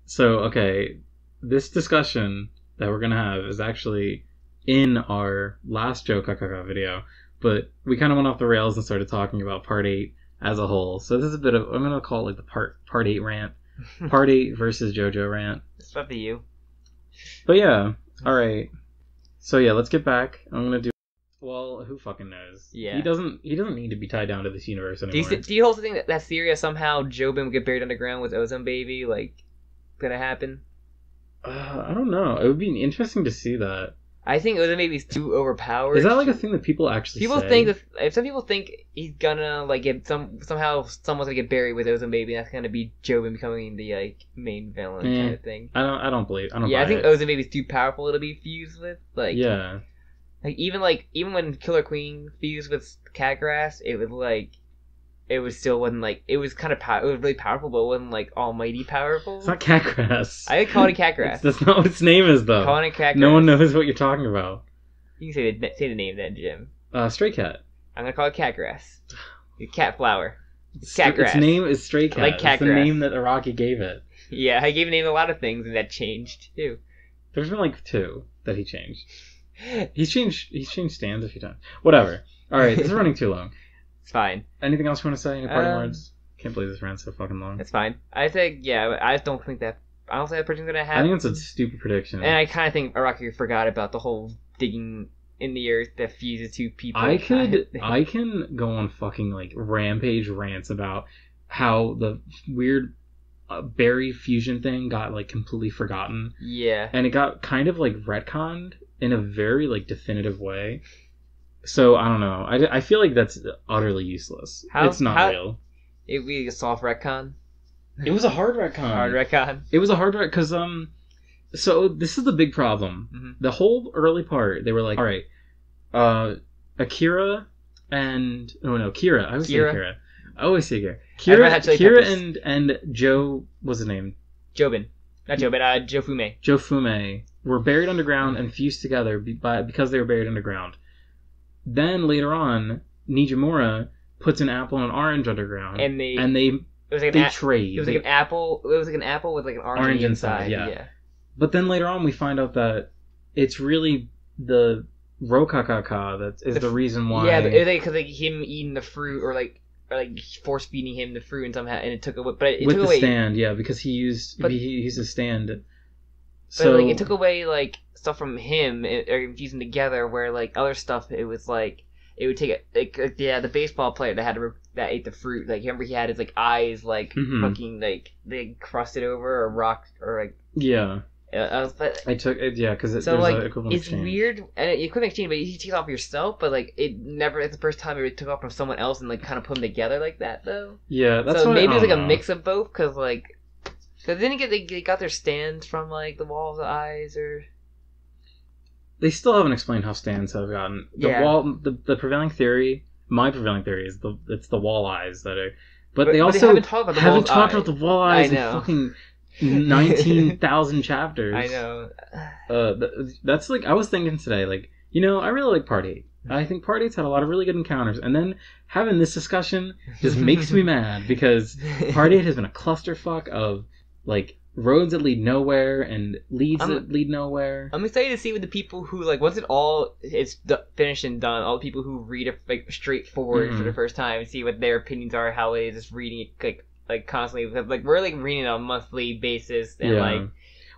So, okay, this discussion that we're gonna have is actually in our last JOKAKAKA video, but we kind of went off the rails and started talking about Part 8 as a whole. So this is a bit of, I'm gonna call it like the Part 8 rant. Part 8 versus JoJo rant. It's up to you. But yeah, alright. So yeah, let's get back. I'm gonna do... Well, who fucking knows? Yeah. He doesn't need to be tied down to this universe anymore. Do you also think that theory of somehow Jobin would get buried underground with Ozone Baby, like, gonna happen? I don't know. It would be interesting to see that. I think Ozone Baby's too overpowered. Is that like a thing that people actually people say? think that if some people think he's gonna like get somehow someone's gonna get buried with Ozone Baby, that's gonna be Jobin becoming the like main villain kind of thing. I don't believe. I don't. Yeah, buy I think it. Ozone Baby's too powerful to be fused with. Like yeah. Like even when Killer Queen fused with Catgrass, it was still wasn't like it was kind of it was really powerful, but it wasn't like almighty powerful. It's not Catgrass. I call it Catgrass. That's not what its name is though. Calling it Catgrass. No one knows what you're talking about. You can say the name then, Jim. Stray Cat. I'm gonna call it Catgrass. Cat flower. Catgrass. Its name is Stray Cat. Like It's the name that Araki gave it. Yeah, I gave a name to a lot of things, and that changed too. There's been like 2 that he changed. He's changed stands a few times. Whatever. All right, this is running too long. It's fine. Anything else you want to say? Any parting words? Can't believe this ran so fucking long. It's fine. I think but I don't think that prediction's gonna happen. I think it's a stupid prediction. And I kind of think Araki forgot about the whole digging in the earth that fuses 2 people. I can go on fucking like rampage rants about how the weird berry fusion thing got like completely forgotten. Yeah. And it got kind of like retconned in a very like definitive way. So I don't know. I feel like that's utterly useless. It's not real. It would be a soft retcon. It was a hard retcon. Hard retcon. It was a hard retcon because So this is the big problem. Mm-hmm. The whole early part, they were like, all right, Akira and Kira. I always say Kira. I always say Kira. Kira and Joe. What's his name? Jobin. Not Jobin. Jofume. Jofume were buried underground and fused together because they were buried underground. Then later on, Nijimura puts an apple and an orange underground, and they trade. It was like an apple. It was like an apple with like an orange inside. Yeah. But then later on, we find out that it's really the JOKAKAKA that is the reason why. Yeah, because him eating the fruit or force feeding him the fruit and somehow, and it took away. But it with took the away, stand, yeah, because he used a stand. So it took away like stuff from him or fusing together. Where like other stuff, it was like it would take it. The baseball player that ate the fruit. Like remember he had his like eyes like fucking like they crusted over or rock or like yeah. I took it, yeah, because so like it's weird, and you couldn't exchange, but you take it off yourself. But like it never, it's the first time it took off from someone else and like kind of put them together like that though. Yeah, that's so maybe it's like a mix of both, because then they got their stands from like the walls of eyes or. They still haven't explained how stands have gotten the prevailing theory. My prevailing theory is it's the wall eyes that are, but they also haven't talked about the wall eyes in fucking 19,000 chapters. I know. That's like I was thinking today. Like I really like Part 8. I think Part 8's had a lot of really good encounters, and then having this discussion just makes me mad because Part 8 has been a clusterfuck of like roads that lead nowhere and leads that lead nowhere. I'm excited to see what the people who like once it's finished and done, all the people who read it like straightforward for the first time and see what their opinions are, how it is just reading it like constantly, because like we're like reading it on a monthly basis and like.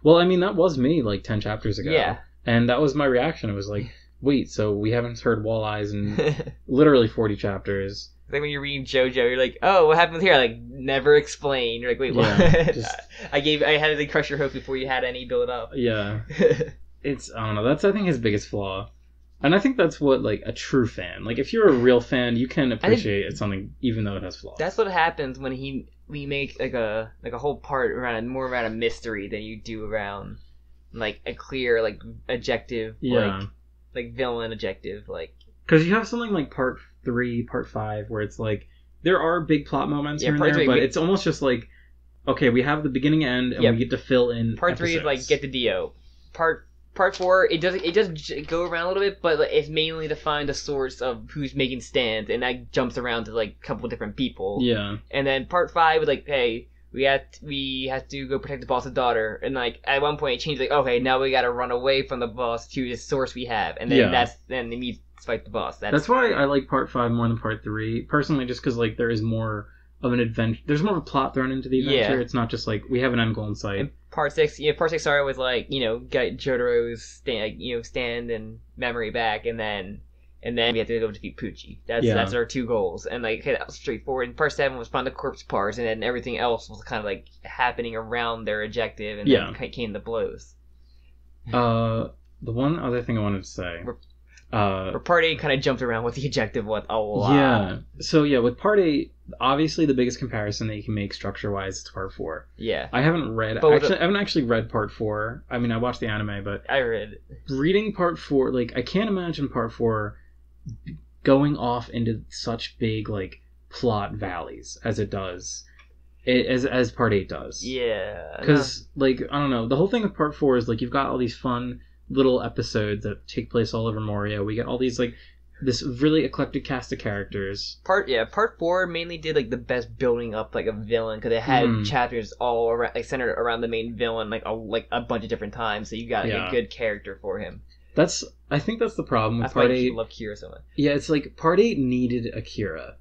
Well, I mean that was me like 10 chapters ago. Yeah. And that was my reaction. It was like, wait, so we haven't heard Wall Eyes in literally 40 chapters. It's like when you're reading JoJo, you're like, oh, what happens here? Like, never explained. You're like, wait, what? I had to like, crush your hopes before you had any build up. Yeah. I don't know. That's, I think, his biggest flaw. And I think that's what, like, a true fan. Like, if you're a real fan, you can appreciate something even though it has flaws. That's what happens when we make, like a whole part more around a mystery than you do around, like, a clear, like, objective, like villain objective, like. Because you have something like Part 3, Part 5, where it's like, there are big plot moments here and there, but it's almost just like, okay, we have the beginning and end, and we get to fill in Part episodes. 3 is like, get the DO. Part 4, it does go around a little bit, but it's mainly to find the source of who's making stands, and that jumps around to like a couple different people. Yeah. And then Part 5 is like, hey, we had to go protect the boss's daughter, and like at one point it changed, like, okay, now we gotta run away from the boss to this source we have, and then then they need to fight the boss. That's why I like part 5 more than part 3 personally, just because like there is more of an adventure. There's more of a plot thrown into the adventure. It's not just like we have an end goal in sight. And part 6 started with like get Jotaro's stand and memory back, and then we have to go defeat Poochie. That's our 2 goals, and like that was straightforward. And part 7 was find the corpse parts, and then everything else was kind of like happening around their objective, and then came the blows. The one other thing I wanted to say. Part 8 kind of jumped around what the objective was a lot. Yeah. So with part 8, obviously the biggest comparison that you can make structure-wise is part 4. Yeah. I haven't actually read part 4. I mean, I watched the anime, but I read it. Reading part 4, like I can't imagine part 4 going off into such big like plot valleys as it does. As part 8 does. Yeah. Because like I don't know, the whole thing with part 4 is like you've got all these fun little episodes that take place all over Moria. We get all these like this really eclectic cast of characters. Part 4 mainly did like the best building up like a villain, because it had chapters all around, like centered around the main villain like a bunch of different times, so you got like, a good character for him. I think that's the problem with part 8. That's why I love Kira so much. Yeah, it's like part 8 needed Akira.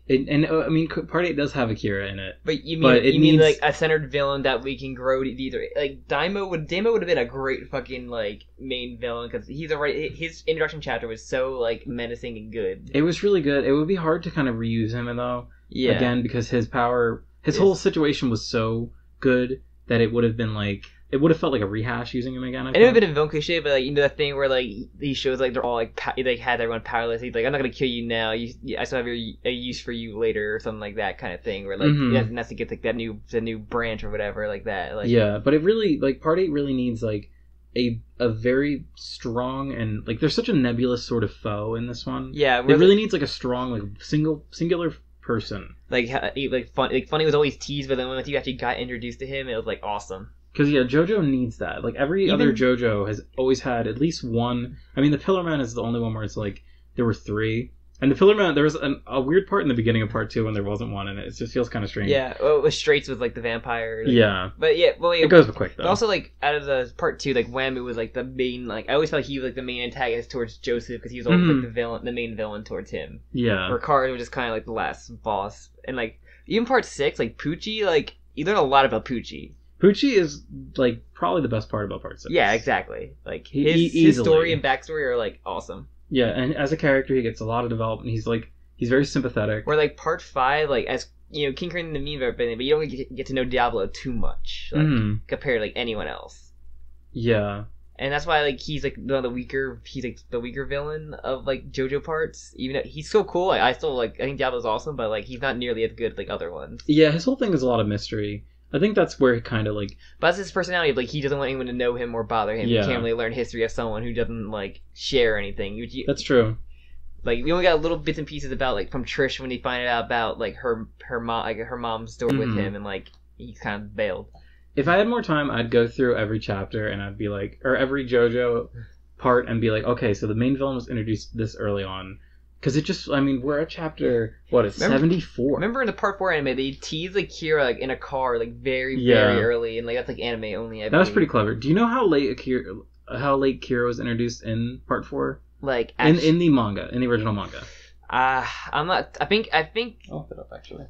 And I mean, part 8 does have Akira in it. But you mean like a centered villain that we can grow to either like Daimo would have been a great fucking like main villain, because his introduction chapter was so like menacing and good. It was really good. It would be hard to kind of reuse him though. Yeah. Again, because his whole situation was so good that it would have been like. It would have felt like a rehash using him again. It would have been a villain cliche, but like that thing where like these shows like they're all like they had everyone powerless. He's like, I'm not gonna kill you now. I still have a use for you later, or something like that kind of thing. Where like it has to get like the new branch or whatever like that. Like, yeah, but it really like part 8 really needs like a very strong, and like there's such a nebulous sort of foe in this one. Yeah, it really needs like a strong like singular person. Like Funny was always teased, but then once you actually got introduced to him, it was like awesome. Because, JoJo needs that. Like, every other JoJo has always had at least one. I mean, the Pillar Man is the only one where it's like, there were 3. And the Pillar Man, there was a weird part in the beginning of part 2 when there wasn't one in it. It just feels kind of strange. Yeah, well, it was Straits with, like, the vampire. Like, yeah. But, yeah, well, yeah. It goes quick, though. But also, like, out of the part 2, like, Whammy was, like, the main, like, I always felt like he was, like, the main antagonist towards Joseph, because he was always, like, the main villain towards him. Yeah. Ricard was just kind of, like, the last boss. And, like, even part 6, like, Poochie, like, you learn a lot about Poochie. Poochie is, like, probably the best part about part 6. Yeah, exactly. Like, his story and backstory are, like, awesome. Yeah, and as a character, he gets a lot of development. He's very sympathetic. Where, like, part 5, like, as, King Crane and the Meme have been, but you don't get to know Diablo too much, like, compared to, like, anyone else. Yeah. And that's why, like, he's, like, the weaker villain of, like, JoJo parts. Even though he's so cool, like, I think Diablo's awesome, but, like, he's not nearly as good, like, other ones. Yeah, his whole thing is a lot of mystery. I think that's where it kind of like... But that's his personality. Like, he doesn't want anyone to know him or bother him. Yeah. You can't really learn history of someone who doesn't, like, share anything. That's true. Like, we only got little bits and pieces about, like, from Trish when he find out about, like, her mom's story with him, and, like, he's kind of bailed. If I had more time, I'd go through every chapter, and I'd be like... Or every JoJo part, and be like, okay, so the main villain was introduced this early on. Because it just, I mean, we're at chapter, 74? Remember in the part 4 anime, they teased, like, Kira, like, in a car, like, very early, and, like, that's, like, anime only, I believe. That was pretty clever. Do you know how late Kira was introduced in part 4? Like, actually, in the manga, in the original manga. I'm not, I think... I'll look it up, actually.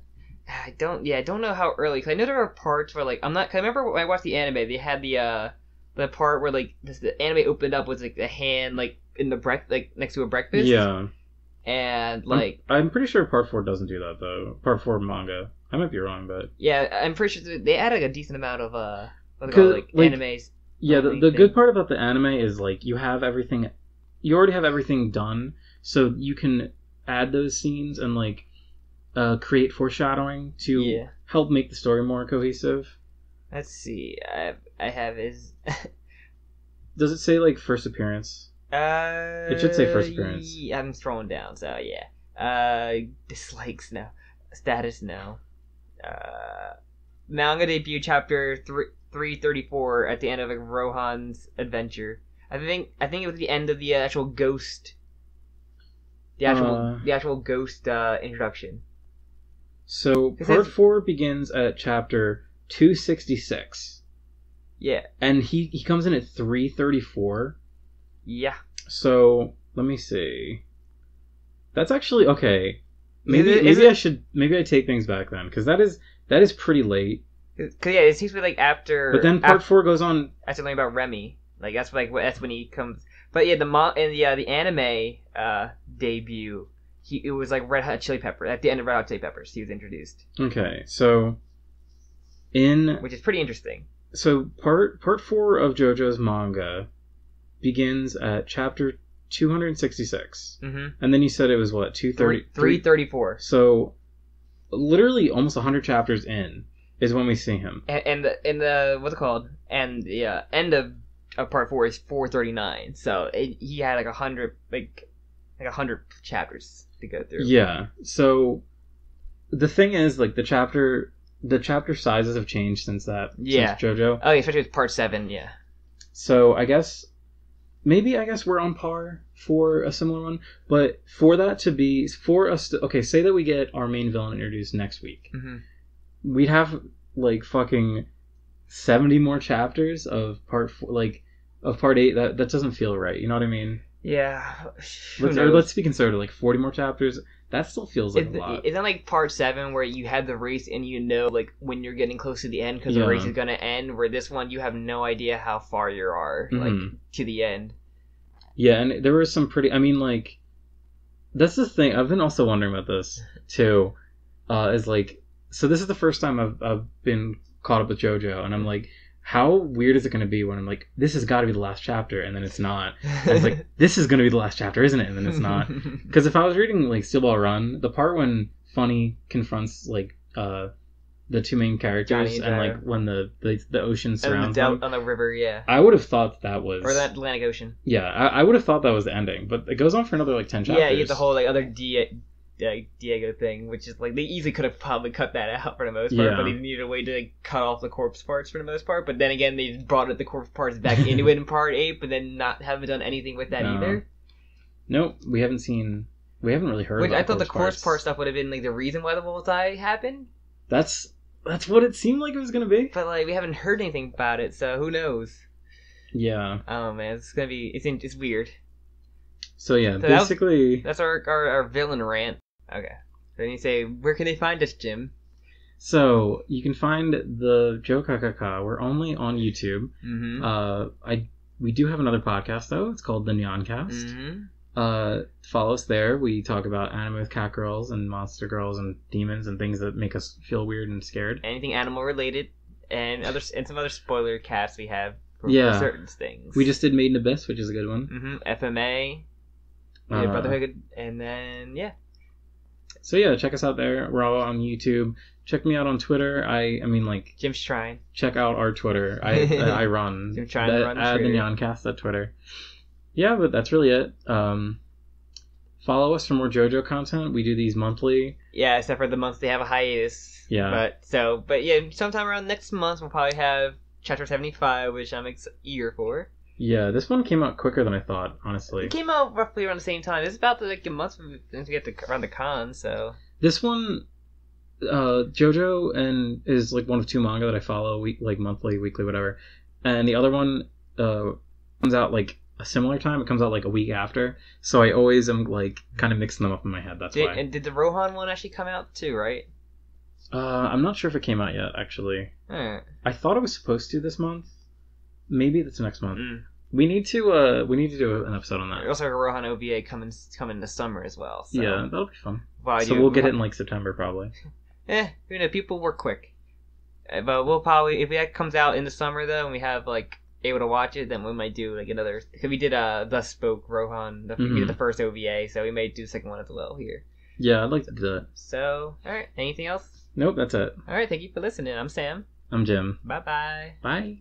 I don't know how early, because I know there are parts where, like, cause I remember when I watched the anime, they had the part where, like, the anime opened up with, like, the hand, like, in the next to a breakfast. Yeah. And, like... I'm pretty sure part 4 doesn't do that, though. Part 4 manga. I might be wrong, but... Yeah, I'm pretty sure they add, like, a decent amount of, animes. Yeah, the good part about the anime is, like, you have everything... You already have everything done, so you can add those scenes and, like, create foreshadowing to help make the story more cohesive. Let's see. I have his... Does it say, like, first appearance? It should say first appearance. I'm scrolling down, so yeah. Dislikes now. Status now. Manga debut chapter 334 at the end of, like, Rohan's adventure. I think it was the end of the actual ghost. The actual ghost introduction. So part 4 begins at chapter 266. Yeah. And he comes in at 334. Yeah. So, let me see. That's actually okay. Maybe I take things back then, because that is pretty late. Cause it seems to be like after. But then part 4 goes on. I said something about Remy. Like that's when he comes. But yeah, the anime debut. It was like Red Hot Chili Peppers at the end of Red Hot Chili Peppers. He was introduced. Okay, so which is pretty interesting. So part 4 of JoJo's manga begins at chapter 266. Mm-hmm. And then you said it was what, 334. So literally almost 100 chapters in is when we see him. And the what's it called? And the end of part 4 is 439. So he had like 100 100 chapters to go through. Yeah. So the thing is, like, the chapter sizes have changed since since JoJo. Oh, especially with part 7. Yeah. So I guess we're on par for a similar one, but for that to be say that we get our main villain introduced next week, mm-hmm. we'd have like fucking 70 more chapters of part 4, like of part 8. That doesn't feel right. You know what I mean? Yeah. Let's be conservative. Like 40 more chapters. That still feels like a lot. Isn't like part 7 where you had the race and you know like when you're getting close to the end because the race is gonna end? Where this one you have no idea how far you are like to the end. Yeah, and there was some pretty. I mean, like, that's the thing. I've been also wondering about this too. Is like, so this is the first time I've been caught up with JoJo, and I'm like, how weird is it going to be when I'm like, this has got to be the last chapter, and then it's not. And it's like, this is going to be the last chapter, isn't it? And then it's not. Because if I was reading like Steel Ball Run, the part when Funny confronts like the two main characters and like when the ocean surrounds them on the river, yeah, I would have thought that was, or the Atlantic Ocean. Yeah, I would have thought that was the ending, but it goes on for another like 10 chapters. Yeah, you get the whole like other Diego thing, which is like they easily could have probably cut that out for the most part, but they needed a way to like, cut off the corpse parts for the most part. But then again, they brought the corpse parts back into it in part 8, but then haven't done anything with that either. Nope, we haven't really heard. Which I thought the corpse part stuff would have been like the reason why the multi happened. That's what it seemed like it was gonna be. But like we haven't heard anything about it, so who knows? Yeah. Oh man, it's gonna be it's weird. So yeah, basically that's our villain rant. Okay. Then you say, where can they find us, Jim? So you can find the JOKAKAKA. We're only on YouTube. Mm-hmm. We do have another podcast though. It's called the Nyancast. Mm-hmm. Follow us there. We talk about anime with cat girls and monster girls and demons and things that make us feel weird and scared. Anything animal related, and some other spoiler casts we have for certain things. We just did Made in Abyss, which is a good one. Mm-hmm. FMA, Brotherhood, and then So yeah, check us out there. We're all on YouTube. Check me out on Twitter. I mean, like, Jim's trying. Check out our Twitter. I run. Jim's trying to run the Nyancast at Twitter. Yeah, but that's really it. Follow us for more JoJo content. We do these monthly. Yeah, except for the months they have a hiatus. Yeah. But yeah, sometime around next month we'll probably have Chapter 75, which I'm eager for. Yeah, this one came out quicker than I thought, honestly. It came out roughly around the same time. It's about like a month to get around the con, so. This one, JoJo is like one of 2 manga that I follow, like monthly, weekly, whatever. And the other one comes out like a similar time. It comes out like a week after. So I always am like kind of mixing them up in my head. That's why. And did the Rohan one actually come out too, right? I'm not sure if it came out yet, actually. Alright. I thought it was supposed to this month. Maybe that's next month. We need to do an episode on that. There's also a Rohan OVA coming this summer as well. So. Yeah, that'll be fun. We'll get it in like September probably. You know, people work quick. But we'll probably, if that comes out in the summer though, and we have like able to watch it, then we might do like another. Because we did Thus Spoke Rohan. We did the first OVA, so we may do the second one as well here. Yeah, I'd like to do that. So, all right. Anything else? Nope, that's it. All right. Thank you for listening. I'm Sam. I'm Jim. Bye-bye. Bye.